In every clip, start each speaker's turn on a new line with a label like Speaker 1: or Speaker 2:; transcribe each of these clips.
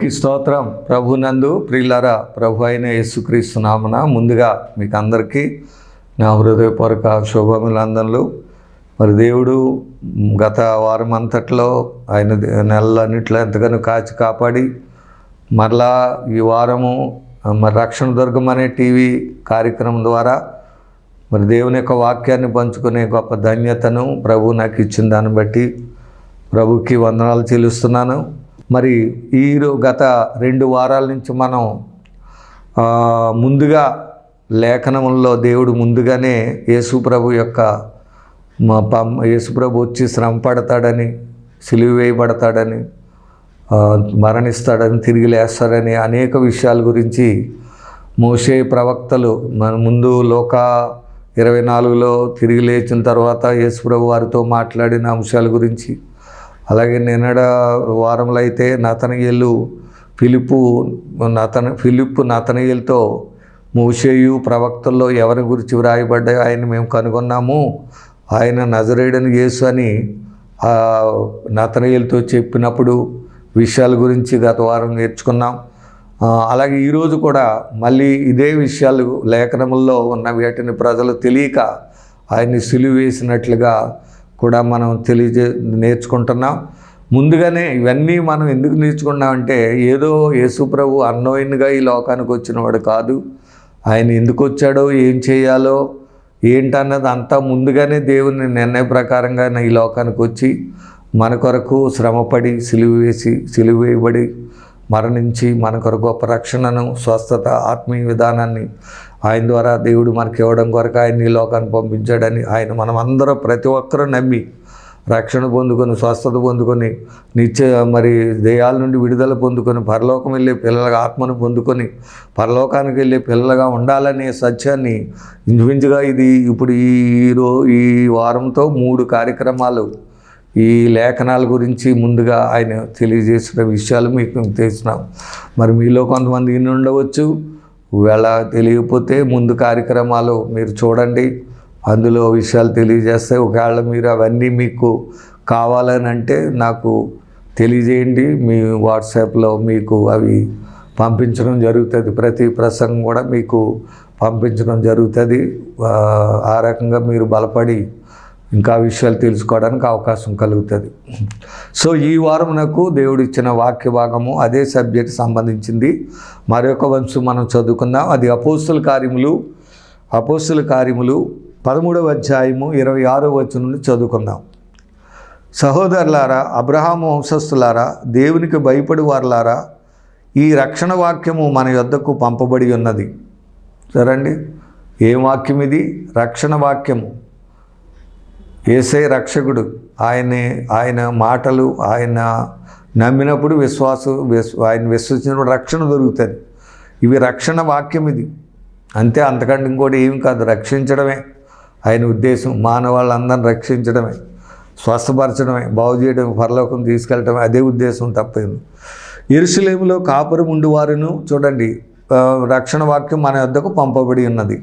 Speaker 1: దేవునికి స్తోత్రం. ప్రభునందు ప్రియులారా, ప్రభు అయిన యేసుక్రీస్తు నామమున ముందుగా మీకు అందరికీ నా హృదయపూర్వక శుభములందనలు. మరి దేవుడు గత వారం అంతట్లో ఆయన నెలలన్నిట్లో ఎంతగానో కాచి కాపాడి మరలా ఈ వారము మరి రక్షణ దుర్గం అనే టీవీ కార్యక్రమం ద్వారా మరి దేవుని యొక్క వాక్యాన్ని పంచుకునే గొప్ప ధన్యతను ప్రభు నాకు ఇచ్చిన దాన్ని బట్టి ప్రభుకి వందనాలు చెల్లిస్తున్నాను. మరి గత 2 వారాల నుంచి మనం ముందుగా లేఖనముల్లో దేవుడు ముందుగానే యేసుప్రభు వచ్చి శ్రమ పడతాడని, సిలువ వేయబడతాడని, మరణిస్తాడని, తిరిగి లేస్తాడని అనేక విషయాల గురించి మోషే ప్రవక్తలు మన ముందు లోక 24లో తిరిగి లేచిన తర్వాత యేసుప్రభు వారితో మాట్లాడిన అంశాల గురించి, అలాగే నిన్నడ వారంలో అయితే ఫిలిప్పు నతనయేలుతో మోషేయు ప్రవక్తల్లో ఎవరి గురించి వ్రాయబడ్డాయో ఆయన మేము కనుగొన్నాము, ఆయన నజరేయుడైన యేసు అని నతనయేలుతో చెప్పినప్పుడు విషయాల గురించి గత వారం నేర్చుకున్నాం. అలాగే ఈరోజు కూడా మళ్ళీ ఇదే విషయాలు లేఖనముల్లో ఉన్న వీటిని ప్రజలు తెలియక ఆయన్ని సిలువ వేసినట్లుగా కూడా మనం నేర్చుకుంటున్నాం. ముందుగానే ఇవన్నీ మనం ఎందుకు నేర్చుకున్నామంటే, ఏదో యేసుప్రభు అన్నోయిన్గా ఈ లోకానికి వచ్చినవాడు కాదు. ఆయన ఎందుకు వచ్చాడో, ఏం చేయాలో ఏంటన్నది అంతా ముందుగానే దేవుని నిర్ణయ ప్రకారంగా ఈ లోకానికి వచ్చి మన కొరకు శ్రమపడి సిలువ వేయబడి మరణించి మన కొరకు గొప్ప రక్షణను, స్వస్థత, ఆత్మీయ విధానాన్ని ఆయన ద్వారా దేవుడు మనకి ఇవ్వడం కొరకు ఆయన ఈ లోకాన్ని పంపించాడని ఆయన మనం అందరూ ప్రతి ఒక్కరూ నమ్మి రక్షణ పొందుకొని, స్వస్థత పొందుకొని, మరి దేయాల నుండి విడుదల పొందుకొని, పరలోకం వెళ్ళే పిల్లలుగా, ఆత్మను పొందుకొని పరలోకానికి వెళ్ళే పిల్లలుగా ఉండాలనే సత్యాన్ని ఇంచుమించుగా ఇది ఇప్పుడు ఈ వారంతో 3 కార్యక్రమాలు ఈ లేఖనాల గురించి ముందుగా ఆయన తెలియజేసిన విషయాలు మీకు తెలిసినాం. మరి మీలో కొంతమంది ఇన్ని ఉండవచ్చు, వేళ తెలియకపోతే ముందు కార్యక్రమాలు మీరు చూడండి, అందులో విషయాలు తెలియజేస్తాయి. ఒకవేళ మీరు అవన్నీ మీకు కావాలని అంటే నాకు తెలియజేయండి, మీ వాట్సాప్లో మీకు అవి పంపించడం జరుగుతుంది. ప్రతి ప్రసంగం కూడా మీకు పంపించడం జరుగుతుంది. ఆ రకంగా మీరు బలపడి ఇంకా విషయాలు తెలుసుకోవడానికి అవకాశం కలుగుతుంది. సో ఈ వారం నాకు దేవుడు ఇచ్చిన వాక్య భాగము అదే సబ్జెక్ట్ సంబంధించింది. మరొక వంశం మనం చదువుకుందాం. అది అపోస్తుల కార్యములు 13వ అధ్యాయము 26వ వచనం నుండి చదువుకుందాం. సహోదరులారా, అబ్రహాము వంశస్థులారా, దేవునికి భయపడి వారులారా, ఈ రక్షణ వాక్యము మన యొద్దకు పంపబడి ఉన్నది. సరండి, ఏం వాక్యం ఇది? రక్షణ వాక్యము. యేసయ్య రక్షకుడు. ఆయన మాటలు, ఆయన నమ్మినప్పుడు ఆయన విశ్వసించినప్పుడు రక్షణ దొరుకుతుంది. ఇవి రక్షణ వాక్యం. ఇది అంతే, అంతకంటే ఇంకోటి ఏం కాదు. రక్షించడమే ఆయన ఉద్దేశం. మానవాళ్ళందరిని రక్షించడమే, స్వస్థపరచడమే, బాగు చేయడం, పరలోకం తీసుకెళ్ళటమే అదే ఉద్దేశం తప్పేది. యెరూషలేములో కాపురం ఉండువారును, చూడండి, రక్షణ వాక్యం మన వద్దకు పంపబడి ఉన్నది.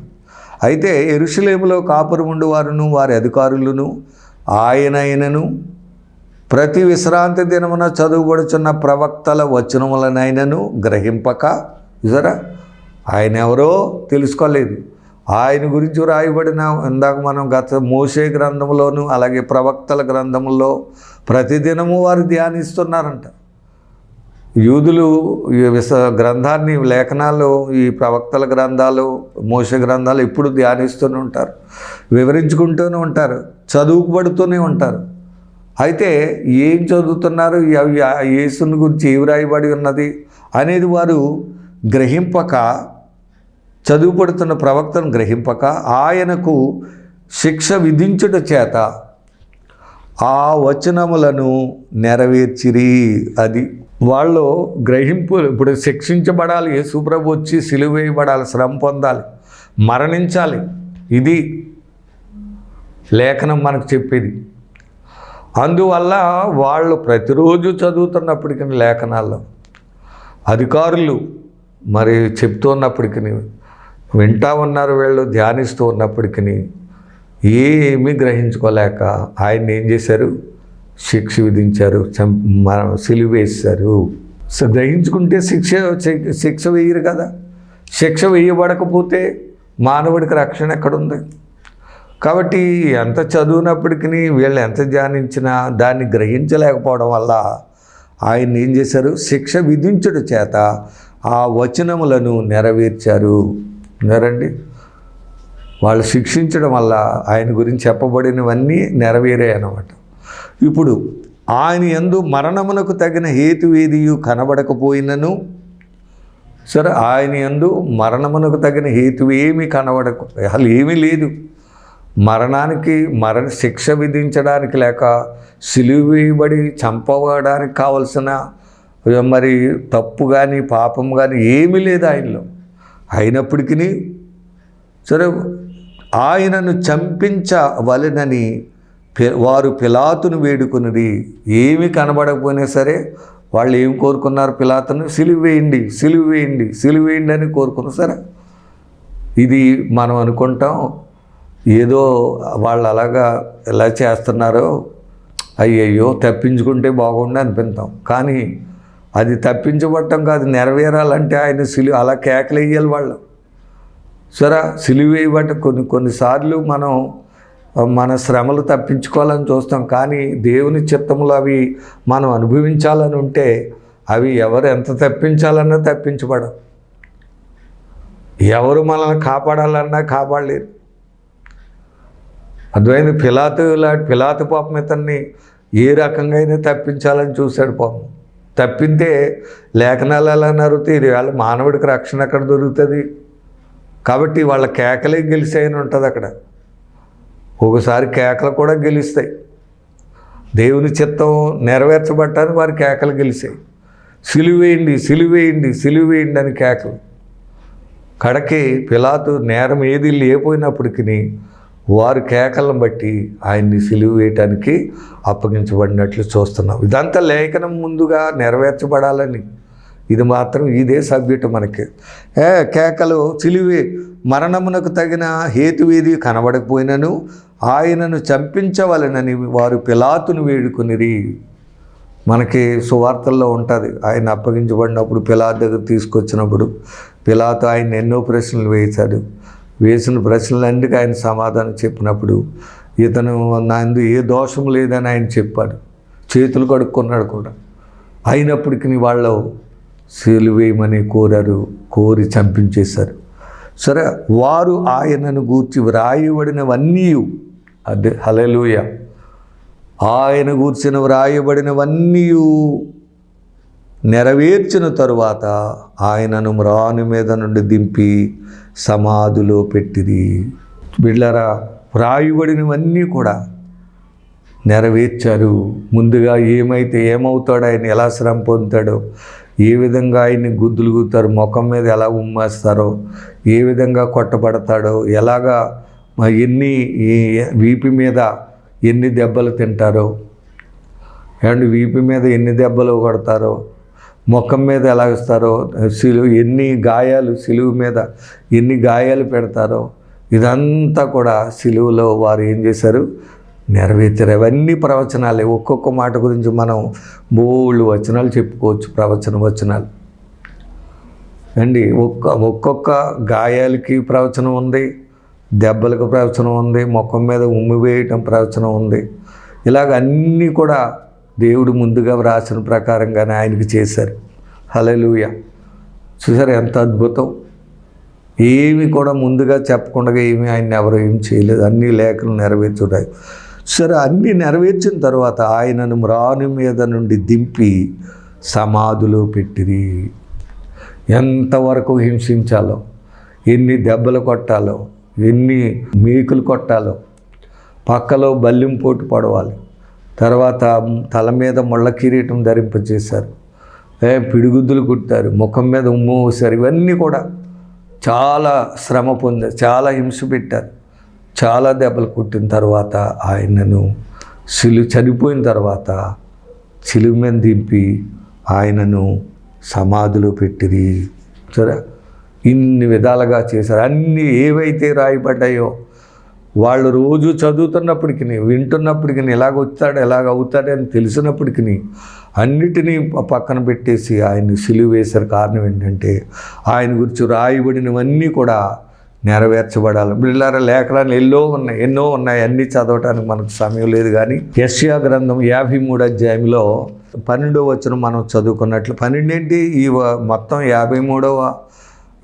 Speaker 1: అయితే యెరూషలేములో కాపురం ఉండువారును వారి అధికారులను ఆయనైనను ప్రతి విశ్రాంతి దినమున చదువుబడుచున్న ప్రవక్తల వచనములనైనను గ్రహింపక, చూసారా, ఆయన ఎవరో తెలుసుకోలేదు. ఆయన గురించి రాయబడిన ఇందాక మనం గత మోషే గ్రంథంలోను అలాగే ప్రవక్తల గ్రంథంలో ప్రతిదినము వారు ధ్యానిస్తున్నారంట. యూదులు గ్రంథాన్ని, లేఖనాలు, ఈ ప్రవక్తల గ్రంథాలు, మోషే గ్రంథాలు ఎప్పుడు ధ్యానిస్తూనే ఉంటారు, వివరించుకుంటూనే ఉంటారు, చదువుకుబడుతూనే ఉంటారు. అయితే ఏం చదువుతున్నారు, యేసుని గురించి ఏమి రాయబడి ఉన్నది అనేది వారు గ్రహింపక, చదువుపడుతున్న ప్రవక్తను గ్రహింపక ఆయనకు శిక్ష విధించుట చేత ఆ వచనములను నెరవేర్చిరి. అది వాళ్ళు గ్రహింపు. ఇప్పుడు శిక్షించబడాలి, యేసుప్రభు వచ్చి సిలువ వేయబడాలి, శ్రమ పొందాలి, మరణించాలి. ఇది లేఖనం మనకు చెప్పేది. అందువల్ల వాళ్ళు ప్రతిరోజు చదువుతున్నప్పటికీ లేఖనాల్లో అధికారులు మరి చెప్తున్నప్పటికీ వింటా ఉన్నారు, వీళ్ళు ధ్యానిస్తూ ఉన్నప్పటికీ ఏమీ గ్రహించుకోలేక ఆయన్ని ఏం చేశారు? శిక్ష విధించారు, సిలువ వేశారు. గ్రహించుకుంటే శిక్ష వేయరు కదా. శిక్ష వేయబడకపోతే మానవుడికి రక్షణ ఎక్కడుంది? కాబట్టి ఎంత చదువునప్పటికీ వీళ్ళు ఎంత ధ్యానించినా దాన్ని గ్రహించలేకపోవడం వల్ల ఆయన ఏం చేశారు? శిక్ష విధించుట చేత ఆ వచనములను నెరవేర్చారు. విన్నారండి? వాళ్ళు శిక్షించడం వల్ల ఆయన గురించి చెప్పబడినవన్నీ నెరవేరాయి అన్నమాట. ఇప్పుడు ఆయన యందు మరణమునకు తగిన హేతువేదియు కనబడకపోయినను, సరే, ఆయన యందు మరణమునకు తగిన హేతువు ఏమీ అసలు ఏమీ లేదు. మరణానికి శిక్ష విధించడానికి లేక సిలువ వేయబడి చంపబడడానికి కావలసిన మరి తప్పు కానీ పాపం కానీ ఏమీ లేదు ఆయనలో. అయినప్పటికీ సరే, ఆయనను చంపించవలెనని వారు పిలాతును వేడుకున్నది. ఏమి కనబడకపోయినా సరే వాళ్ళు ఏం కోరుకున్నారు? పిలాతును సిలువ వేయండి, సిలువ వేయండి, సిలువ వేయండి అని కోరుకున్నారు. సరే, ఇది మనం అనుకుంటాం ఏదో వాళ్ళు అలాగా ఎలా చేస్తున్నారో, అయ్యయ్యో తప్పించుకుంటే బాగుండి అనిపిస్తాం. కానీ అది తప్పించబడటం కాదు, నెరవేరాలంటే ఆయన సిలువ అలా కేకలు వేయాలి వాళ్ళు. సరే, సిలువ వేయబట్ట కొన్నిసార్లు మనం మన శ్రమలు తప్పించుకోవాలని చూస్తాం. కానీ దేవుని చిత్తములు అవి మనం అనుభవించాలని ఉంటే అవి ఎవరు ఎంత తప్పించాలన్నా తప్పించబడవు. ఎవరు మనల్ని కాపాడాలన్నా కాపాడలేరు. అద్వైత పిలాతు పాపం ఇతన్ని ఏ రకంగా అయినా తప్పించాలని చూశాడు. పాపం తప్పితే లేఖనాలు ఎలా నరుగుతాయి? ఇది వాళ్ళ మానవుడికి రక్షణ ఎక్కడ దొరుకుతుంది? కాబట్టి వాళ్ళ కేకలే గెలిచాయని ఉంటుంది అక్కడ. ఒకసారి కేకలు కూడా గెలుస్తాయి. దేవుని చిత్తం నెరవేర్చబట్టానికి వారి కేకలు గెలిచాయి. సిలువేయండి, సిలువేయండి, సిలువేయండి అని కేకలు. కడకి పిలాతు నేరం ఏది లేకపోయినప్పటికీ వారి కేకలను బట్టి ఆయన్ని సిలువ వేయటానికి అప్పగించబడినట్లు చూస్తున్నాం. ఇదంతా లేఖనం ముందుగా నెరవేర్చబడాలని. ఇది మాత్రం ఇదే సబ్జెక్టు మనకి. కేకలు సిలువే మరణమునకు తగిన హేతువేది కనబడకపోయినను ఆయనను చంపించవలనని వారు పిలాతును వేడుకునిరి. మనకి సువార్తల్లో ఉంటుంది. ఆయన అప్పగించబడినప్పుడు పిలాతు దగ్గర తీసుకొచ్చినప్పుడు పిలాతు ఆయన ఎన్నో ప్రశ్నలు వేశాడు. వేసిన ప్రశ్నలన్నిటికీ ఆయన సమాధానం చెప్పినప్పుడు ఇతను నాందు ఏ దోషం లేదని ఆయన చెప్పాడు. చేతులు కడుక్కున్నాడు కూడా. అయినప్పటికీ వాళ్ళు సిలువేయమని కోరి చంపించేశారు. సరే, వారు ఆయనను గూర్చి వ్రాయబడినవన్నీ, అదే హల్లెలూయా, ఆయన గూర్చిన వ్రాయబడినవన్నీ నెరవేర్చిన తరువాత ఆయనను మ్రాను మీద నుండి దింపి సమాధిలో పెట్టిరి. బిడ్డలారా, వ్రాయబడినవన్నీ కూడా నెరవేర్చారు. ముందుగా ఏమవుతాడో, ఆయన ఎలా శ్రమ పొందుతాడో, ఏ విధంగా ఆయన్ని గుద్దులు గుద్దుతారు, ముఖం మీద ఎలా ఉమ్మేస్తారో, ఏ విధంగా కొట్టబడతాడో, ఎలాగా వీపు మీద ఎన్ని దెబ్బలు తింటారో, అండ్ వీపు మీద ఎన్ని దెబ్బలు కొడతారో, ముఖం మీద ఎలా ఇస్తారో, ఎన్ని గాయాలు సిలువు మీద ఎన్ని గాయాలు పెడతారో, ఇదంతా కూడా సిలువలో వారు ఏం చేశారు? నెరవేర్చారు. అవన్నీ ప్రవచనాలే. ఒక్కొక్క మాట గురించి మనం బోళ్ళు వచనాలు చెప్పుకోవచ్చు. వచనాలు అండి. ఒక్కొక్క గాయాలకి ప్రవచనం ఉంది, దెబ్బలకు ప్రవచనం ఉంది, ముఖం మీద ఉమ్మి వేయటం ప్రవచనం ఉంది. ఇలాగ అన్నీ కూడా దేవుడు ముందుగా వ్రాసిన ప్రకారంగానే ఆయనకి చేశారు. హల్లెలూయా. చూసారు ఎంత అద్భుతం! ఏమి కూడా ముందుగా చెప్పకుండా ఆయన ఎవరు ఏం చేయలేదు. అన్ని లేఖలు నెరవేర్చున్నాయి. సరే, అన్నీ నెరవేర్చిన తర్వాత ఆయనను మ్రాను మీద నుండి దింపి సమాధిలో పెట్టిరి. ఎంతవరకు హింసించాలో, ఎన్ని దెబ్బలు కొట్టాలో, ఎన్ని మేకులు కొట్టాలో, పక్కలో బల్లింపోటు పడవాలి, తర్వాత తల మీద ముళ్ళ కిరీటం ధరింపజేశారు, పిడిగుద్దులు కుట్టారు, ముఖం మీద ఉమ్ము పోసారు. ఇవన్నీ కూడా చాలా శ్రమ పొందారు, చాలా హింస పెట్టారు, చాలా దెబ్బలు కుట్టిన తర్వాత ఆయనను చనిపోయిన తర్వాత సిలువ మీద దింపి ఆయనను సమాధిలో పెట్టిరి. సరే, ఇన్ని విధాలుగా చేశారు. అన్నీ ఏవైతే రాయబడ్డాయో వాళ్ళు రోజు చదువుతున్నప్పటికీ, వింటున్నప్పటికీ ఎలాగ అవుతాడని తెలిసినప్పటికీ అన్నిటినీ పక్కన పెట్టేసి ఆయన్ని సిలువ వేశారు. కారణం ఏంటంటే ఆయన గురించి రాయబడినవన్నీ కూడా నెరవేర్చబడాలి. బిళ్ళారా లేఖనాలు ఎన్నో ఉన్నాయి, అన్నీ చదవటానికి మనకు సమయం లేదు. కానీ యెషయా గ్రంథం 53వ అధ్యాయంలో 12వ వచనం మనం చదువుకున్నట్లు, 12 ఏంటి, ఈ మొత్తం 53వ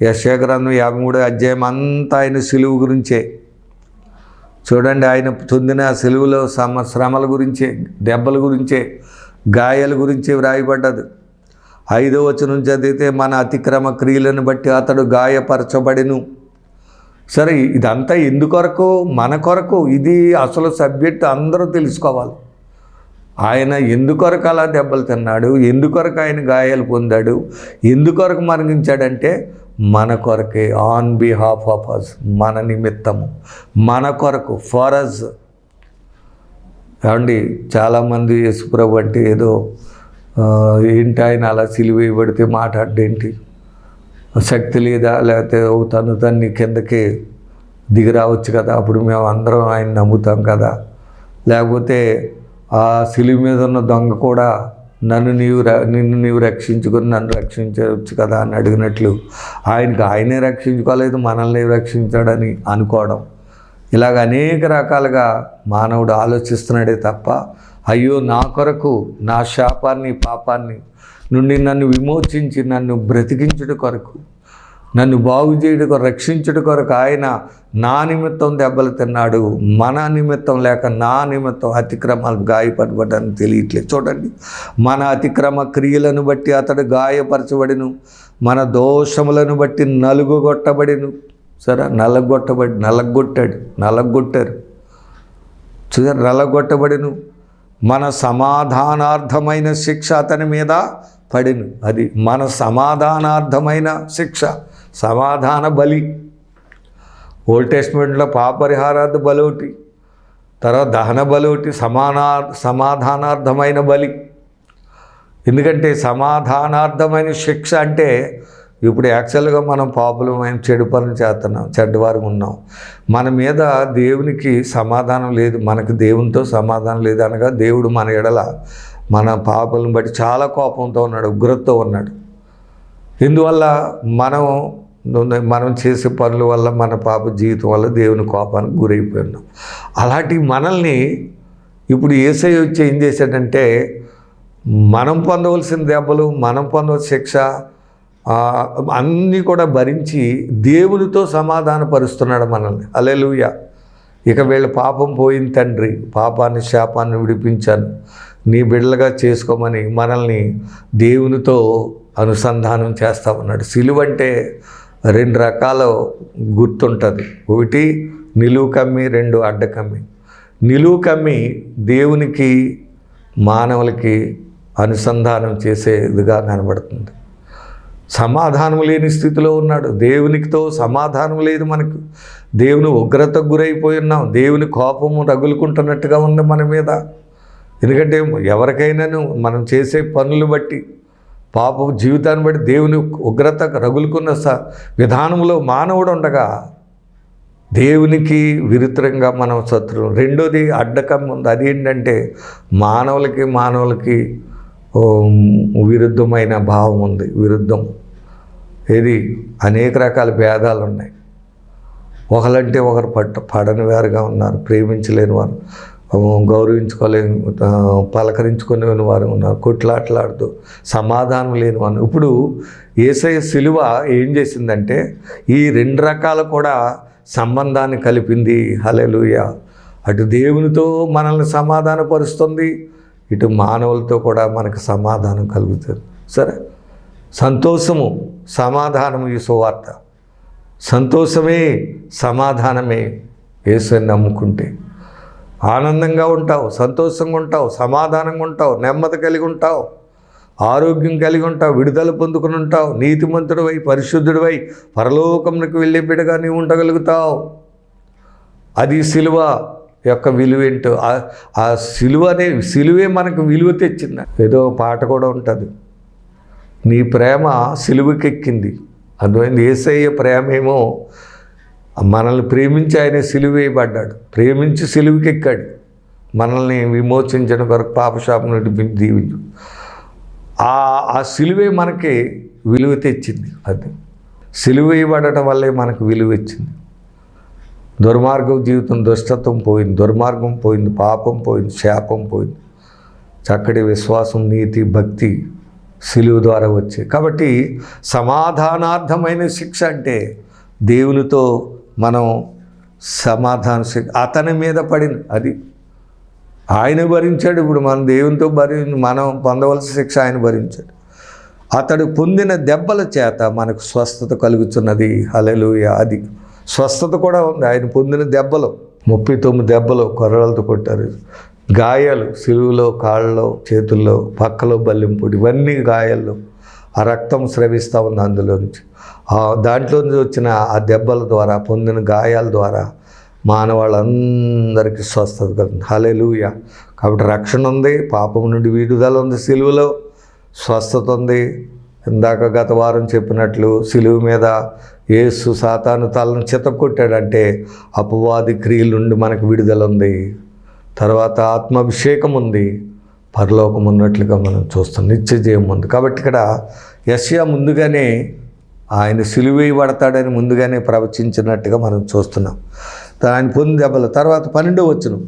Speaker 1: యెషయా గ్రంథం 53వ అధ్యాయం అంతా ఆయన సిలువ గురించే. చూడండి, ఆయన పొందిన సిలువలో శ్రమల గురించే, దెబ్బల గురించే, గాయాల గురించే వ్రాయబడ్డది. 5వ వచనం చదివితే మన అతిక్రమ క్రియలను బట్టి అతడు గాయపరచబడెను. సరే, ఇదంతా ఎందుకొరకు? మన కొరకు. ఇది అసలు సబ్జెక్ట్ అందరూ తెలుసుకోవాలి. ఆయన ఎందుకొరకు అలా దెబ్బలు తిన్నాడు, ఎందుకొరకు ఆయన గాయాలు పొందాడు, ఎందుకొరకు మరణించాడంటే మన కొరకే, ఆన్ బిహాఫ్ ఆఫ్ అస్, మన నిమిత్తము, మన కొరకు, ఫర్ అస్. ఏమండి, చాలామంది యేసుప్రభు అంటే ఏదో ఏంటి ఆయన అలా సిలువ వేయబడితే మాట్లాడేంటి, శక్తి లేదా, లేకపోతే తన్ని కిందకి దిగి రావచ్చు కదా, అప్పుడు మేము అందరం ఆయన నమ్ముతాం కదా, లేకపోతే ఆ సిలువ మీద ఉన్న దొంగ కూడా నిన్ను నీవు రక్షించుకొని నన్ను రక్షించవచ్చు కదా అని అడిగినట్లు ఆయనే రక్షించుకోలేదు, మనల్ని రక్షించాడని అనుకోవడం. ఇలాగ అనేక రకాలుగా మానవుడు ఆలోచిస్తున్నాడే తప్ప, అయ్యో నా కొరకు, నా శాపాన్ని పాపాన్ని నుండి నన్ను విమోచించి నన్ను బ్రతికించుట కొరకు, నన్ను బాగు చేయుట కొరకు, రక్షించుట కొరకు ఆయన నా నిమిత్తం దెబ్బలు తిన్నాడు, మన నిమిత్తం లేక నా నిమిత్తం అతిక్రమాలు గాయపడబడ్డాన్ని తెలియట్లేదు. చూడండి, మన అతిక్రమ క్రియలను బట్టి అతడు గాయపరచబడిను, మన దోషములను బట్టి నలుగుగొట్టబడిను. సరే, నలగొట్టారు. చూసారు, నలగొట్టబడిను. మన సమాధానార్థమైన శిక్ష అతని మీద పడిను. అది మన సమాధానార్థమైన శిక్ష, సమాధాన బలి. ఓల్డ్ టెస్ట్మెంట్లో పాపరిహారార్థ బలి ఒకటి, తర్వాత దహన బలి ఒకటి, సమాధానార్థమైన బలి. ఎందుకంటే సమాధానార్థమైన శిక్ష అంటే ఇప్పుడు యాక్చువల్గా మనం పాపులమైన చెడు పనులు చేస్తున్నాం, చెడ్డవారు ఉన్నాం, మన మీద దేవునికి సమాధానం లేదు, మనకు దేవునితో సమాధానం లేదు అనగా దేవుడు మన ఎడల మన పాపలను బట్టి చాలా కోపంతో ఉన్నాడు, ఉగ్రతతో ఉన్నాడు. ఇందువల్ల మనం చేసే పనుల వల్ల, మన పాప జీవితం వల్ల దేవుని కోపానికి గురైపోయి ఉన్నాం. అలాంటి మనల్ని ఇప్పుడు యేసయ్య వచ్చి ఏం చేశాడంటే, మనం పొందవలసిన దెబ్బలు, మనం పొందవలసిన శిక్ష అన్నీ కూడా భరించి దేవునితో సమాధానపరుస్తున్నాడు మనల్ని. హల్లెలూయా. ఇక వీళ్ళ పాపం పోయింది తండ్రి, పాపాన్ని శాపాన్ని విడిపించాను, నీ బిడ్డలుగా చేసుకోమని మనల్ని దేవునితో అనుసంధానం చేస్తూ ఉన్నాడు. సిలువ అంటే 2 రకాల గుర్తుంటుంది. ఒకటి నిలువు కమ్మి, 2 అడ్డకమ్మి. నిలువు కమ్మి దేవునికి మానవులకి అనుసంధానం చేసేదిగా కనబడుతుంది. సమాధానం లేని స్థితిలో ఉన్నాడు, దేవునితో సమాధానం లేదు మనకు, దేవుని ఉగ్రతకు గురైపోయి ఉన్నాం, దేవుని కోపము రగులుకుంటున్నట్టుగా ఉంది మన మీద. ఎందుకంటే ఎవరికైనాను మనం చేసే పనులు బట్టి, పాప జీవితాన్ని బట్టి దేవుని ఉగ్రత రగులుకున్న విధానంలో మానవుడు ఉండగా దేవునికి విరుద్ధంగా మనం శత్రువు. రెండోది అడ్డకం ఉంది. అదేంటంటే మానవులకి విరుద్ధమైన భావం ఉంది. విరుద్ధం ఏది, అనేక రకాల భేదాలు ఉన్నాయి. ఒకరంటే ఒకరు పడని వారుగా ఉన్నారు, ప్రేమించలేని వారు, గౌరవించుకోలేని, పలకరించుకునే వారు ఉన్నారు, కొట్లాటలాడుతూ సమాధానం లేని వారు. ఇప్పుడు యేసయ్య సిలువ ఏం చేసిందంటే ఈ 2 రకాలు కూడా సంబంధాన్ని కలిపింది. హల్లెలూయా. అటు దేవునితో మనల్ని సమాధానపరుస్తుంది, ఇటు మానవులతో కూడా మనకు సమాధానం కలుగుతుంది. సరే, సంతోషము సమాధానము ఈ సువార్త. సంతోషమే సమాధానమే. యేసుని నమ్ముకుంటే ఆనందంగా ఉంటావు, సంతోషంగా ఉంటావు, సమాధానంగా ఉంటావు, నెమ్మది కలిగి ఉంటావు, ఆరోగ్యం కలిగి ఉంటావు, విడుదల పొందుకుని ఉంటావు, నీతిమంతుడివై, పరిశుద్ధుడివై, పరలోకమునకు వెళ్ళే బిడ్డగా నీవు ఉండగలుగుతావు. అది సిలువ యొక్క విలువ ఏంటో. ఆ సిలువే మనకు విలువ తెచ్చింది. ఏదో పాట కూడా ఉంటుంది, నీ ప్రేమ సిలువకెక్కింది. అర్థమైంది. యేసయ్య ప్రేమేమో మనల్ని ప్రేమించి ఆయన సిలువ వేయబడ్డాడు, ప్రేమించి సిలువకి ఎక్కాడు, మనల్ని విమోచించిన కొరకు పాపశాపం నుండి దీవించు. ఆ సిలువే మనకి విలువ తెచ్చింది. అది సిలువ వేయబడటం వల్లే మనకు విలువ ఇచ్చింది. దుర్మార్గం జీవితం, దుష్టత్వం పోయింది, దుర్మార్గం పోయింది, పాపం పోయింది, శాపం పోయింది. చక్కటి విశ్వాసం, నీతి, భక్తి సిలువ ద్వారా వచ్చాయి. కాబట్టి సమాధానార్థమైన శిక్ష అంటే దేవునితో మనం సమాధాన శిక్ష అతని మీద పడింది. అది ఆయన భరించాడు. ఇప్పుడు మనం దేవునితో మనం పొందవలసిన శిక్ష ఆయన భరించాడు. అతడు పొందిన దెబ్బల చేత మనకు స్వస్థత కలుగుతున్నది. హల్లెలూయా. అది స్వస్థత కూడా ఉంది. ఆయన పొందిన దెబ్బలు 39 దెబ్బలు కొర్రలతో కొట్టారు. గాయాలు సిలువలో, కాళ్ళలో, చేతుల్లో, పక్కలో బల్లెంపొడి, ఇవన్నీ గాయాల్లో ఆ రక్తం స్రవిస్తూ ఉంది. అందులో నుంచి దాంట్లో నుంచి వచ్చిన ఆ దెబ్బల ద్వారా, పొందిన గాయాల ద్వారా మానవాళ్ళందరికీ స్వస్థత కలుగుతుంది. హల్లెలూయా. కాబట్టి రక్షణ ఉంది, పాపం నుండి విడుదల ఉంది, సిలువలో స్వస్థత ఉంది. ఇందాక గత వారం చెప్పినట్లు సిలువ మీద యేసు సాతాను తలను చితక్కొట్టాడంటే అపవాది క్రియల నుండి మనకు విడుదల ఉంది. తర్వాత ఆత్మాభిషేకం ఉంది, పరలోకం ఉన్నట్లుగా మనం చూస్తాం, నిత్య జీవం ఉంది. కాబట్టి ఇక్కడ యెషయా ముందుగానే ఆయన సిలువ వేయబడతాడని ముందుగానే ప్రవచించినట్టుగా మనం చూస్తున్నాం. ఆయన పొందిన దెబ్బలు. తర్వాత 12వ వచనం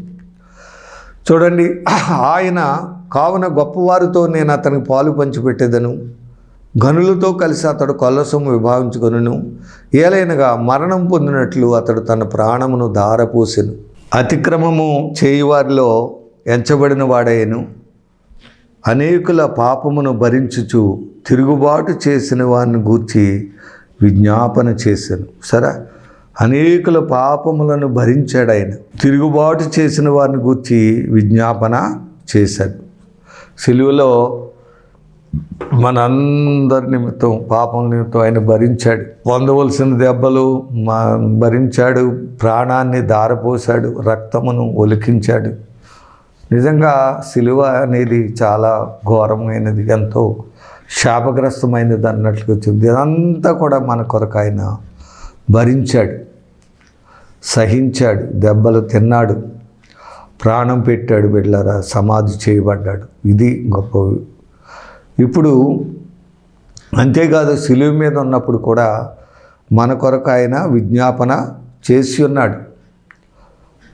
Speaker 1: చూడండి. ఆయన కావున గొప్పవారితో నేను అతనికి పాలు పంచిపెట్టేదను, గనులతో కలిసి అతడు కొల్లసొమ్ము విభావించుకొనును. ఏలైనగా మరణం పొందినట్లు అతడు తన ప్రాణమును ధారపోసెను. అతిక్రమము చేయువారిలో ఎంచబడిన వాడయ్యను. అనేకుల పాపమును భరించుచు తిరుగుబాటు చేసిన వారిని గూర్చి విజ్ఞాపన చేశాను. సరే, అనేకుల పాపములను భరించాడు ఆయన, తిరుగుబాటు చేసిన వారిని గూర్చి విజ్ఞాపన చేశాడు. సిలువలో మనందరి నిమిత్తం, పాపం నిమిత్తం ఆయన భరించాడు. పొందవలసిన దెబ్బలు భరించాడు, ప్రాణాన్ని ధారపోశాడు, రక్తమును ఒలికించాడు. నిజంగా సిలువ అనేది చాలా ఘోరమైనది, ఎంతో శాపగ్రస్తమైనది అన్నట్లుగా వచ్చింది. ఇదంతా కూడా మన కొరకు ఆయన భరించాడు, సహించాడు, దెబ్బలు తిన్నాడు, ప్రాణం పెట్టాడు. బిడ్డలారా, సమాధి చేయబడ్డాడు. ఇది గొప్ప. ఇప్పుడు అంతేకాదు, సిలువ మీద ఉన్నప్పుడు కూడా మన కొరకు ఆయన విజ్ఞాపన చేసి ఉన్నాడు.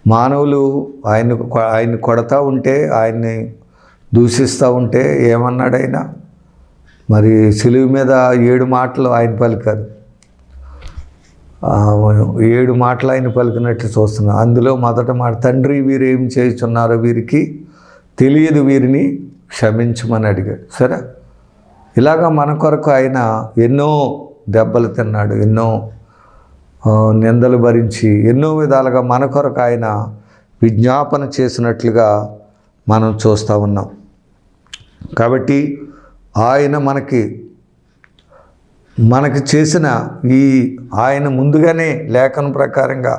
Speaker 1: మానవులు ఆయన్ని కొడతా ఉంటే, ఆయన్ని దూషిస్తూ ఉంటే ఏమన్నాడు ఆయన? మరి సిలువ మీద 7 మాటలు ఆయన పలికారు. 7 మాటలు ఆయన పలికినట్లు చూస్తున్నాం. అందులో మొదట మాట, తండ్రి వీరేం చేస్తున్నారో వీరికి తెలియదు, వీరిని క్షమించమని అడిగాడు. సరే, ఇలాగా మన కొరకు ఆయన ఎన్నో దెబ్బలు తిన్నాడు, ఎన్నో నిందలు భరించి, ఎన్నో విధాలుగా మన కొరకు ఆయన విజ్ఞాపన చేసినట్లుగా మనం చూస్తూ ఉన్నాం. కాబట్టి ఆయన మనకి చేసిన ఆయన ముందుగానే లేఖన ప్రకారంగా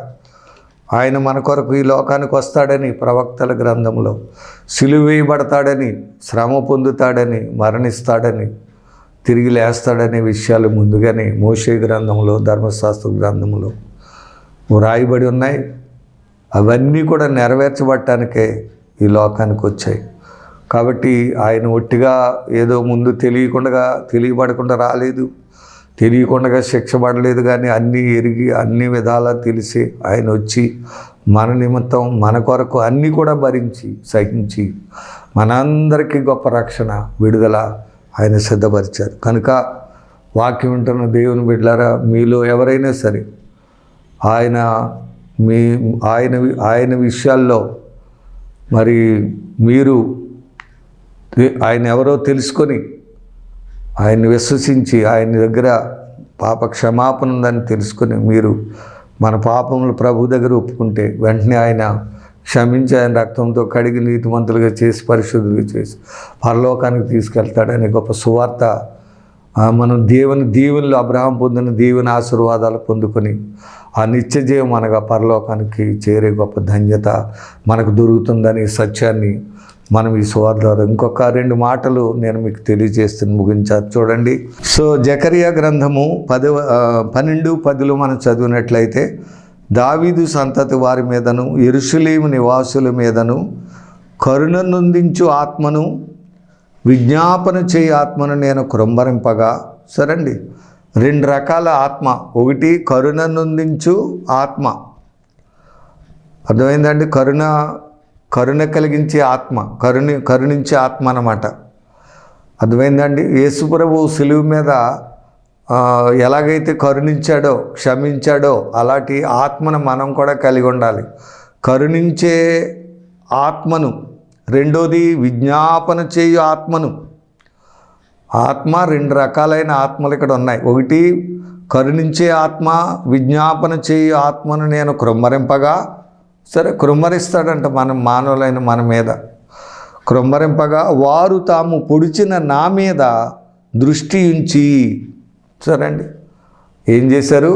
Speaker 1: ఆయన మన కొరకు ఈ లోకానికి వస్తాడని, ప్రవక్తల గ్రంథంలో సిలువ వేయబడతాడని, శ్రమ పొందుతాడని, మరణిస్తాడని, తిరిగి లేస్తాడనే విషయాలు ముందుగానే మోషే గ్రంథంలో, ధర్మశాస్త్ర గ్రంథంలో వ్రాయబడి ఉన్నాయి. అవన్నీ కూడా నెరవేర్చబడటానికే ఈ లోకానికి వచ్చాయి. కాబట్టి ఆయన ఒట్టిగా ఏదో ముందు తెలియబడకుండా రాలేదు, తెలియకుండా శిక్ష పడలేదు. కానీ అన్నీ ఎరిగి, అన్ని విధాలా తెలిసి ఆయన వచ్చి మన నిమిత్తం, మన కొరకు అన్నీ కూడా భరించి, సహించి మనందరికీ గొప్ప రక్షణ, విడుదల ఆయన సిద్ధపరిచారు. కనుక వాక్యం వింటున్న దేవుని బిడ్డలారా, మీలో ఎవరైనా సరే ఆయన విషయాల్లో మరి మీరు ఆయన ఎవరో తెలుసుకొని, ఆయన్ని విశ్వసించి, ఆయన దగ్గర పాప క్షమాపణ ఉందని తెలుసుకొని మీరు మన పాపములు ప్రభు దగ్గర ఒప్పుకుంటే వెంటనే ఆయన క్షమించి, ఆయన రక్తంతో కడిగి నీతిమంతులుగా చేసి, పరిశుద్ధులుగా చేసి పరలోకానికి తీసుకెళ్తాడనే గొప్ప సువార్త మనం దీవెనలు, అబ్రహాం పొందిన దీవెన ఆశీర్వాదాలు పొందుకొని ఆ నిత్య జీవం అనగా పరలోకానికి చేరే గొప్ప ధన్యత మనకు దొరుకుతుందని సత్యాన్ని మనం ఈ సువార్త ద్వారా ఇంకొక 2 మాటలు నేను మీకు తెలియజేస్తున్న ముగించారు. చూడండి. సో జకరియా గ్రంథము 12:10 మనం చదివినట్లయితే, దావీదు సంతతి వారి మీదను యెరూషలేము నివాసుల మీదను కరుణ నొందించు ఆత్మను విజ్ఞాపన చేయి ఆత్మను నేను కృంభరింపగా. సరండి, 2 రకాల ఆత్మ. ఒకటి కరుణ నొందించు ఆత్మ, అర్థమైందండి? కరుణ కలిగించే ఆత్మ, కరుణించే ఆత్మ అన్నమాట. అర్థమైందండి? యేసుప్రభు సిలువ మీద ఎలాగైతే కరుణించాడో, క్షమించాడో అలాంటి ఆత్మను మనం కూడా కలిగి ఉండాలి. కరుణించే ఆత్మను. రెండోది విజ్ఞాపన చేయు ఆత్మను. ఆత్మ 2 రకాలైన ఆత్మలు ఇక్కడ ఉన్నాయి. ఒకటి కరుణించే ఆత్మ, విజ్ఞాపన చేయు ఆత్మను నేను కృమ్మరింపగా. సరే, కృమ్మరిస్తాడంట మానవులైన మన మీద. కృమ్మరింపగా వారు తాము పొడిచిన నా మీద దృష్టి ఉంచి. సరే అండి, ఏం చేశారు?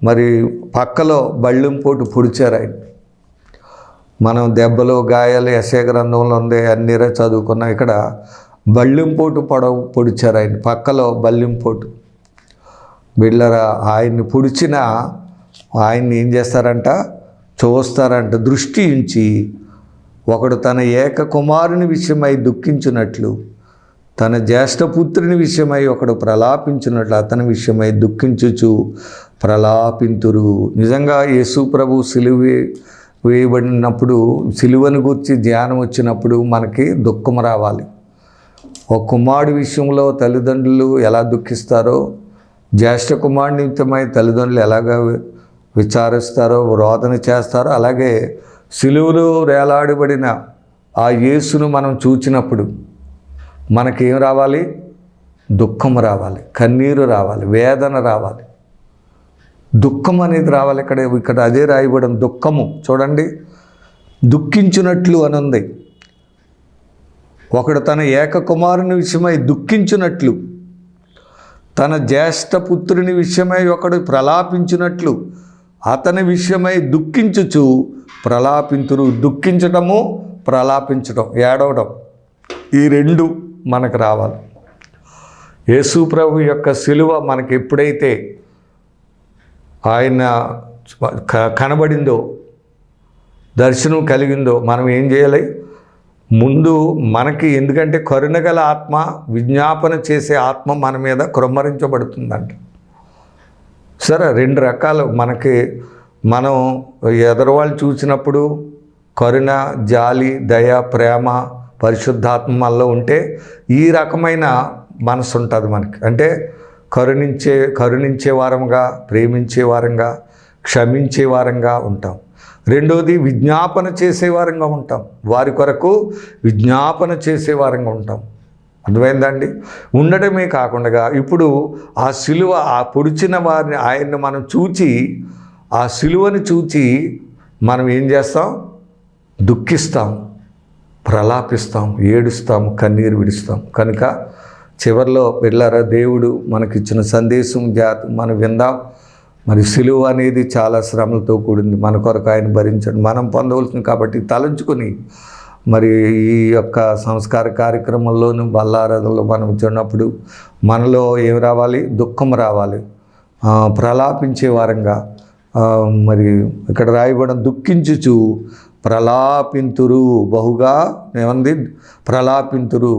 Speaker 1: మరి పక్కలో బళ్ళింపోటు పొడిచారు ఆయన. మనం దెబ్బలు, గాయాలు యెషయా గ్రంథంలో ఉంది, అన్నీరే చదువుకున్నాం. ఇక్కడ బళ్ళింపోటు పొడిచారు ఆయన, పక్కలో బళ్ళింపోటు. బిళ్ళరా, ఆయన్ని పొడిచిన ఆయన్ని ఏం చేస్తారంట? చూస్తారంట. దృష్టి ఉంచి ఒకడు తన ఏక కుమారుని విషయమై దుఃఖించినట్లు, తన జ్యేష్ఠపుత్రుని విషయమై ఒకడు ప్రలాపించినట్లు అతని విషయమై దుఃఖించుచు ప్రలాపింతురు. నిజంగా యేసు ప్రభు సిలువ వేయబడినప్పుడు, సిలువను గురించి ధ్యానం వచ్చినప్పుడు మనకి దుఃఖం రావాలి. ఒక కుమారుడి విషయంలో తల్లిదండ్రులు ఎలా దుఃఖిస్తారో, జ్యేష్ఠ కుమారుడి నిమిత్తమై తల్లిదండ్రులు ఎలాగ విచారిస్తారో, రోదన చేస్తారో, అలాగే సిలువలో వేలాడబడిన ఆ యేసును మనం చూచినప్పుడు మనకేం రావాలి? దుఃఖం రావాలి, కన్నీరు రావాలి, వేదన రావాలి, దుఃఖం అనేది రావాలి. ఇక్కడ అదే రాయబడిన దుఃఖము. చూడండి, దుఃఖించినట్లు అని ఉంది. ఒకడు తన ఏక కుమారుని విషయమై దుఃఖించినట్లు, తన జ్యేష్ఠపుత్రుని విషయమై ఒకడు ప్రలాపించినట్లు అతని విషయమై దుఃఖించుచు ప్రలాపింతురు. దుఃఖించడము, ప్రలాపించడం, ఏడవడం, ఈ 2 మనకు రావాలి. యేసు ప్రభు యొక్క సిలువ మనకి ఎప్పుడైతే ఆయన కనబడిందో, దర్శనం కలిగిందో, మనం ఏం చేయాలి? ముందు మనకి, ఎందుకంటే కరుణగల ఆత్మ, విజ్ఞాపన చేసే ఆత్మ మన మీద కృమ్మరించబడుతుందంట. సరే, 2 రకాలు మనకి. మనం ఎదరవాళ్ళు చూసినప్పుడు కరుణ, జాలి, దయ, ప్రేమ, పరిశుద్ధాత్మ మనలో ఉంటే ఈ రకమైన మనసు ఉంటుంది మనకి. అంటే కరుణించే వారంగా, ప్రేమించే వారంగా, క్షమించే వారంగా ఉంటాం. రెండోది విజ్ఞాపన చేసే వారంగా ఉంటాం. వారి కొరకు విజ్ఞాపన చేసే వారంగా ఉంటాం. అర్థమైందండి? ఉండడమే కాకుండా ఇప్పుడు ఆ సిలువ, ఆ పొడిచిన వారిని, ఆయన్ని మనం చూచి, ఆ సిలువని చూచి మనం ఏం చేస్తాం? దుఃఖిస్తాం, ప్రలాపిస్తాం, ఏడుస్తాం, కన్నీరు విడుస్తాం. కనుక చివరిలో పిల్లరా, దేవుడు మనకిచ్చిన సందేశం మనం విందాం. మరి సిలువ అనేది చాలా శ్రమలతో కూడింది. మన కొరకు ఆయన భరించండి, మనం పొందవలసింది. కాబట్టి తలంచుకొని మరి ఈ యొక్క సంస్కార కార్యక్రమంలోనూ బల్లారాధనలో మనం చూడనప్పుడు మనలో ఏం రావాలి? దుఃఖం రావాలి, ప్రలాపించే వారంగా. మరి ఇక్కడ రాయబడిన దుఃఖించుచు ప్రలాపింతురు, బహుగా ఏమంది? ప్రలాపింతురు.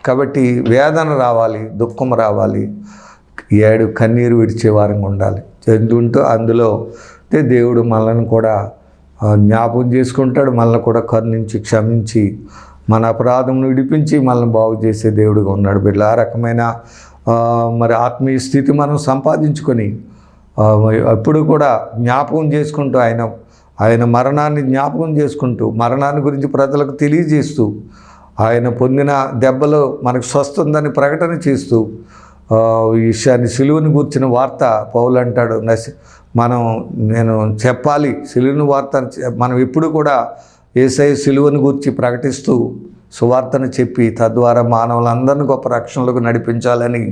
Speaker 1: కాబట్టి వేదన రావాలి, దుఃఖం రావాలి, కన్నీరు విడిచే వారంగా ఉండాలి. ఎందుంటూ అందులో దేవుడు మనల్ని కూడా జ్ఞాపకం చేసుకుంటాడు. మనల్ని కూడా కరుణించి, క్షమించి, మన అపరాధమును విడిపించి మనల్ని బాగు చేసే దేవుడుగా ఉన్నాడు. బిడ్డ, ఆ రకమైన మరి ఆత్మీయ స్థితి మనం సంపాదించుకొని ఎప్పుడు కూడా జ్ఞాపకం చేసుకుంటూ, ఆయన మరణాన్ని జ్ఞాపకం చేసుకుంటూ, మరణాన్ని గురించి ప్రజలకు తెలియజేస్తూ, ఆయన పొందిన దెబ్బలో మనకు స్వస్థ ప్రకటన చేస్తూ, ఈ విషయాన్ని, సిలువను గూర్చిన వార్త పౌలు అంటాడు, నేను చెప్పాలి సిలువను వార్త. మనం ఎప్పుడు కూడా యేసయ్య సిలువను గూర్చి ప్రకటిస్తూ సువార్తను చెప్పి తద్వారా మానవులందరినీ గొప్ప రక్షణలకు నడిపించాలని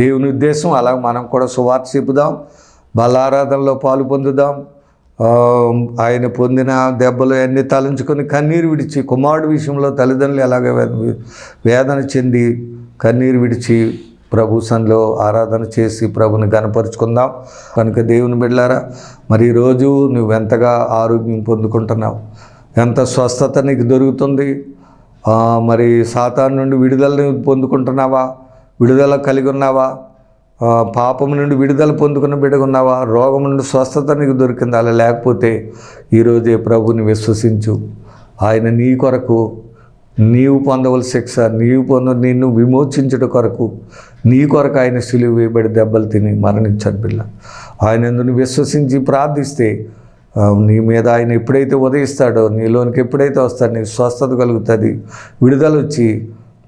Speaker 1: దేవుని ఉద్దేశం. అలా మనం కూడా సువార్త చెప్పుదాం, బలారాధనలో పాలు పొందుదాం. ఆయన పొందిన దెబ్బలు అన్నీ తలంచుకొని కన్నీరు విడిచి, కుమారుడు విషయంలో తల్లిదండ్రులు ఎలాగ వేదన చెంది కన్నీరు విడిచి ప్రభు సన్నిధిలో ఆరాధన చేసి ప్రభుని గణపరుచుకుందాం. కనుక దేవుని బిడ్డలారా, మరి ఈరోజు నువ్వు ఎంతగా ఆరోగ్యం పొందుకుంటున్నావు, ఎంత స్వస్థత నీకు దొరుకుతుంది, మరి సాతాను నుండి విడుదల పొందుకుంటున్నావా, విడుదల కలిగి ఉన్నావా, పాపం నుండి విడుదల పొందుకున్న బిడ్డగా ఉన్నావా, రోగం నుండి స్వస్థత నీకు దొరికింది. అలా లేకపోతే ఈరోజే ప్రభుని విశ్వసించు. ఆయన నీ కొరకు, నీవు పొందవలసిన శిక్ష, నిన్ను విమోచించుట కొరకు, నీ కొరకు ఆయన సిలువ వేయబడి దెబ్బలు తిని మరణించాడు పిల్ల. ఆయన నువ్వు విశ్వసించి ప్రార్థిస్తే నీ మీద ఆయన ఎప్పుడైతే ఉదయిస్తాడో, నీలోనికి ఎప్పుడైతే వస్తాడో నీకు స్వస్థత కలుగుతుంది, విడుదల వచ్చి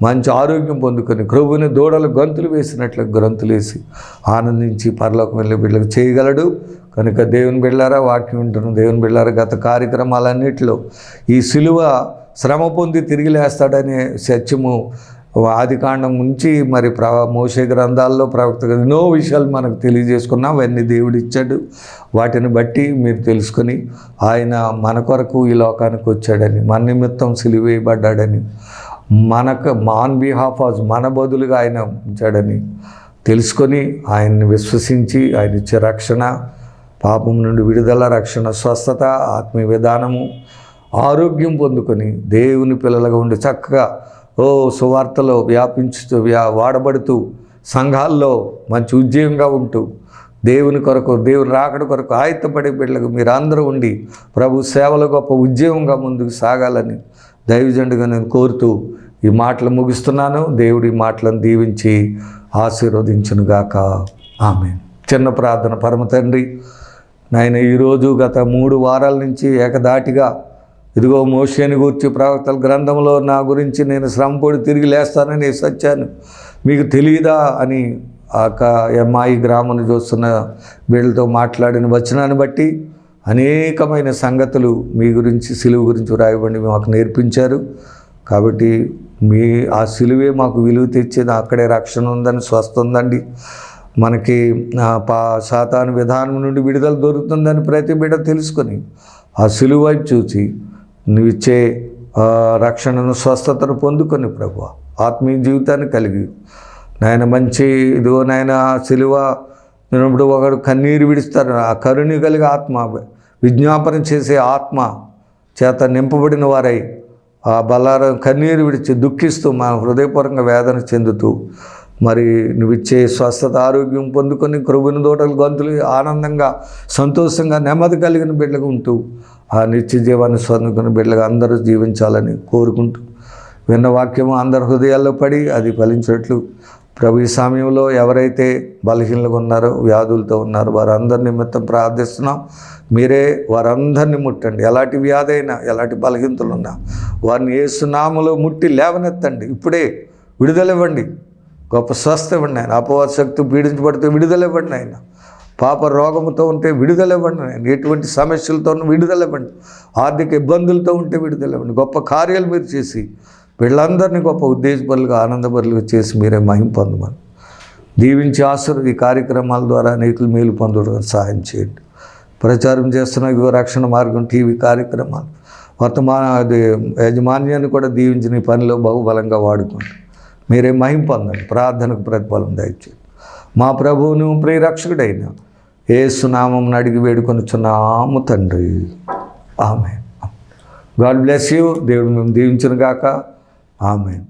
Speaker 1: మంచి ఆరోగ్యం పొందుకొని ప్రభుని దూడలు గంతులు వేసినట్లు గంతులు వేసి ఆనందించి పరలోకం వెళ్ళే బిడ్డలకు చేయగలడు. కనుక దేవుని బిడ్డలారా, వాక్యం వింటున్న దేవుని బిడ్డలారా, గత కార్యక్రమాలన్నింటిలో ఈ సిలువ శ్రమ పొంది తిరిగి లేస్తాడనే సత్యము ఆదికాండం నుంచి మరి మోషే గ్రంథాల్లో ప్రవక్తగా ఎన్నో విషయాలు మనకు తెలియజేసుకున్నాం. అవన్నీ దేవుడు ఇచ్చాడు. వాటిని బట్టి మీరు తెలుసుకొని ఆయన మన కొరకు ఈ లోకానికి వచ్చాడని, మన నిమిత్తం సిలువ వేయబడ్డాడని, ఆన్ బిహాఫ్ ఆఫ్ మన బదులుగా ఆయన ఉంచాడని తెలుసుకొని ఆయన్ని విశ్వసించి ఆయన ఇచ్చే రక్షణ, పాపం నుండి విడుదల, రక్షణ, స్వస్థత, ఆత్మీయ విధానము, ఆరోగ్యం పొందుకొని దేవుని పిల్లలుగా ఉండి చక్కగా సువార్తలో వ్యాపించుతూ వాడబడుతూ సంఘాల్లో మంచి ఉద్యోగంగా ఉంటూ దేవుని కొరకు, దేవుని రాకడ కొరకు ఆయత్తపడే బిడ్డలకు మీరు అందరూ ఉండి ప్రభు సేవలో గొప్ప ఉద్యోగంగా ముందుకు సాగాలని దైవజనుడిగా నేను కోరుతూ ఈ మాటలు ముగిస్తున్నాను. దేవుడి మాటలను దీవించి ఆశీర్వదించునుగాక. ఆమేన్. చిన్న ప్రార్థన. పరమ తండ్రి, నాయన ఈరోజు గత 3 వారాల నుంచి ఏకదాటిగా ఇదిగో మోషేని గూర్చి ప్రవక్తల గ్రంథంలో నా గురించి నేను శ్రమపడి తిరిగి లేస్తానని సత్యాన్ని మీకు తెలియదా అని ఎమ్మాయి గ్రామం చూస్తున్న వీళ్ళతో మాట్లాడిన వచనాన్ని బట్టి అనేకమైన సంగతులు మీ గురించి, సిలువ గురించి వ్రాయబడి మాకు నేర్పించారు. కాబట్టి ఆ సిలువే మాకు విలువ తెచ్చేది, అక్కడే రక్షణ ఉందని, స్వస్థ ఉందండి, మనకి సాతాను విధానం నుండి విడుదల దొరుకుతుందని ప్రతి బిడ్డ తెలుసుకొని ఆ సిలువ వైపు చూసి నువ్విచ్చే రక్షణను, స్వస్థతను పొందుకొని ప్రభు ఆత్మీయ జీవితాన్ని కలిగి నాయన మంచి ఇదిగో నాయన సిలువ విన్నప్పుడు ఒకడు కన్నీరు విడుస్తారు. ఆ కరుణ కలిగే ఆత్మ, విజ్ఞాపన చేసే ఆత్మ చేత నింపబడిన వారై ఆ బలారం కన్నీరు విడిచి దుఃఖిస్తూ మా హృదయపూర్వకంగా వేదన చెందుతూ మరి నువ్విచ్చే స్వస్థత, ఆరోగ్యం పొందుకొని కృబుని దోటలు గంతులు ఆనందంగా, సంతోషంగా, నెమ్మది కలిగిన బిడ్డగా ఉంటూ ఆ నిత్య జీవాన్ని పొందుకుని బిడ్డగా అందరూ జీవించాలని కోరుకుంటూ విన్న వాక్యము అందరి హృదయాల్లో పడి అది ఫలించినట్లు ప్రభు ఈ సమయంలో ఎవరైతే బలహీనలుగా ఉన్నారో, వ్యాధులతో ఉన్నారో వారందరి నిమిత్తం ప్రార్థిస్తున్నాం. మీరే వారందరినీ ముట్టండి. ఎలాంటి వ్యాధి అయినా, ఎలాంటి బలహీనతలు ఉన్నా వారిని యేసు నామములో ముట్టి లేవనెత్తండి. ఇప్పుడే విడుదల ఇవ్వండి, గొప్ప స్వస్థ ఇవ్వండి ఆయన. అపవాద శక్తి పీడించబడితే విడుదల ఇవ్వండి ఆయన. పాప రోగముతో ఉంటే విడుదల ఇవ్వండి ఆయన. ఎటువంటి సమస్యలతో విడుదల ఇవ్వండి. ఆర్థిక ఇబ్బందులతో ఉంటే విడుదల ఇవ్వండి. గొప్ప కార్యాలు మీరు చేసి వీళ్ళందరినీ గొప్ప ఉద్దేశపరులుగా, ఆనందపరులుగా చేసి మీరే మహిమ పొందమని దీవించి ఈ కార్యక్రమాల ద్వారా అనేకులు మేలు పొందడం సహాయం చేయండి. ప్రచారం చేస్తున్న ఇదిగో రక్షణ మార్గం టీవీ కార్యక్రమాలు వర్తమాన యాజమాన్యాన్ని కూడా దీవించిన ఈ పనిలో బహుబలంగా వాడుకోండి. మీరే మహిమ పొందండి. ప్రార్థనకు ప్రతిఫలం దయచేయండి. మా ప్రభువును ప్రియరక్షకుడైన యేసు నామమున అడిగి వేడుకొనుచున్నాము తండ్రి. ఆమేన్. God bless you. దేవుడు మేము దీవించును గాక. ఆమేన్.